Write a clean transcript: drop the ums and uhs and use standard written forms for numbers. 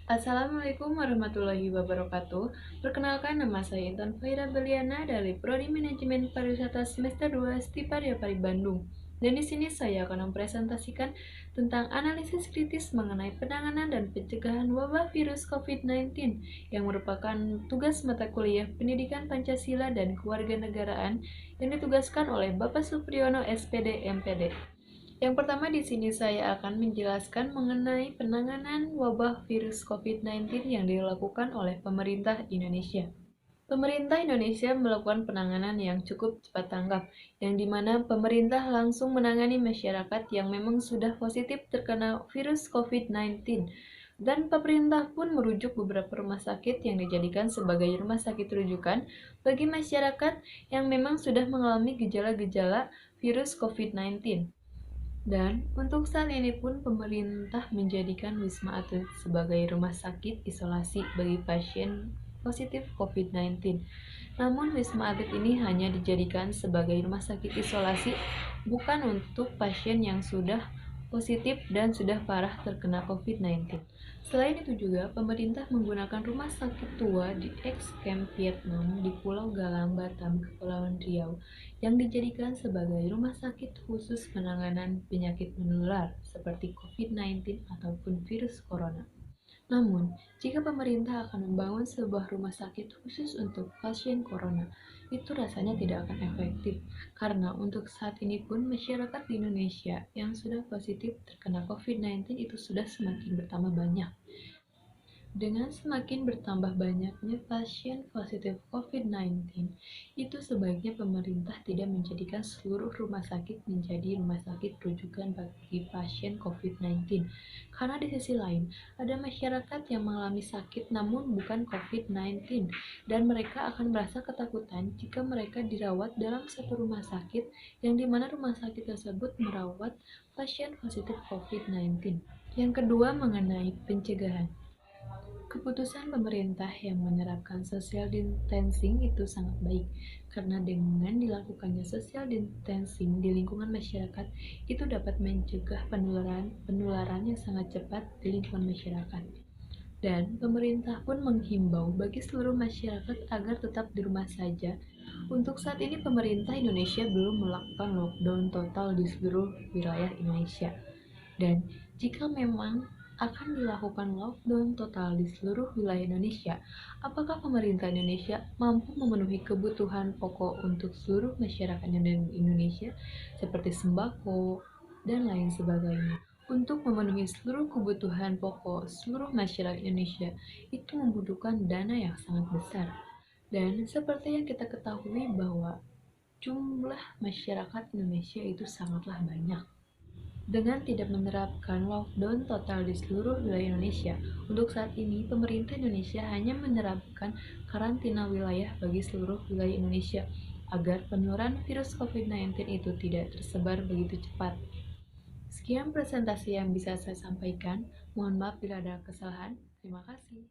Assalamualaikum warahmatullahi wabarakatuh. Perkenalkan, nama saya Intan Faira Beliana dari Prodi Manajemen Pariwisata Semester 2 Stipa Pari Bandung. Dan di sini saya akan mempresentasikan tentang analisis kritis mengenai penanganan dan pencegahan wabah virus COVID-19 yang merupakan tugas mata kuliah Pendidikan Pancasila dan Kewarganegaraan yang ditugaskan oleh Bapak Supriyono SPD MPD. Yang pertama di sini saya akan menjelaskan mengenai penanganan wabah virus COVID-19 yang dilakukan oleh pemerintah Indonesia. Pemerintah Indonesia melakukan penanganan yang cukup cepat tanggap, yang dimana pemerintah langsung menangani masyarakat yang memang sudah positif terkena virus COVID-19. Dan pemerintah pun merujuk beberapa rumah sakit yang dijadikan sebagai rumah sakit rujukan bagi masyarakat yang memang sudah mengalami gejala-gejala virus COVID-19. Dan untuk saat ini pun pemerintah menjadikan Wisma Atlet sebagai rumah sakit isolasi bagi pasien positif COVID-19. Namun Wisma Atlet ini hanya dijadikan sebagai rumah sakit isolasi, bukan untuk pasien yang sudah positif dan sudah parah terkena COVID-19. Selain itu juga, pemerintah menggunakan rumah sakit tua di ex-camp Vietnam di Pulau Galang, Batam, Kepulauan Riau, yang dijadikan sebagai rumah sakit khusus penanganan penyakit menular seperti COVID-19 ataupun virus corona. Namun, jika pemerintah akan membangun sebuah rumah sakit khusus untuk pasien corona, itu rasanya tidak akan efektif, karena untuk saat ini pun masyarakat di Indonesia yang sudah positif terkena COVID-19 itu sudah semakin bertambah banyak. Dengan semakin bertambah banyaknya pasien positif COVID-19, itu sebaiknya pemerintah tidak menjadikan seluruh rumah sakit menjadi rumah sakit rujukan bagi pasien COVID-19. Karena di sisi lain, ada masyarakat yang mengalami sakit namun bukan COVID-19, dan mereka akan merasa ketakutan jika mereka dirawat dalam satu rumah sakit yang dimana rumah sakit tersebut merawat pasien positif COVID-19. Yang kedua, mengenai pencegahan. Keputusan pemerintah yang menerapkan social distancing itu sangat baik, karena dengan dilakukannya social distancing di lingkungan masyarakat, itu dapat mencegah penularan yang sangat cepat di lingkungan masyarakat. Dan pemerintah pun menghimbau bagi seluruh masyarakat agar tetap di rumah saja. Untuk saat ini pemerintah Indonesia belum melakukan lockdown total di seluruh wilayah Indonesia. Dan jika memang akan dilakukan lockdown total di seluruh wilayah Indonesia, apakah pemerintah Indonesia mampu memenuhi kebutuhan pokok untuk seluruh masyarakat yang ada di Indonesia, seperti sembako dan lain sebagainya? Untuk memenuhi seluruh kebutuhan pokok seluruh masyarakat Indonesia, itu membutuhkan dana yang sangat besar. Dan seperti yang kita ketahui bahwa jumlah masyarakat Indonesia itu sangatlah banyak. Dengan tidak menerapkan lockdown total di seluruh wilayah Indonesia, untuk saat ini pemerintah Indonesia hanya menerapkan karantina wilayah bagi seluruh wilayah Indonesia agar penularan virus COVID-19 itu tidak tersebar begitu cepat. Sekian presentasi yang bisa saya sampaikan. Mohon maaf bila ada kesalahan. Terima kasih.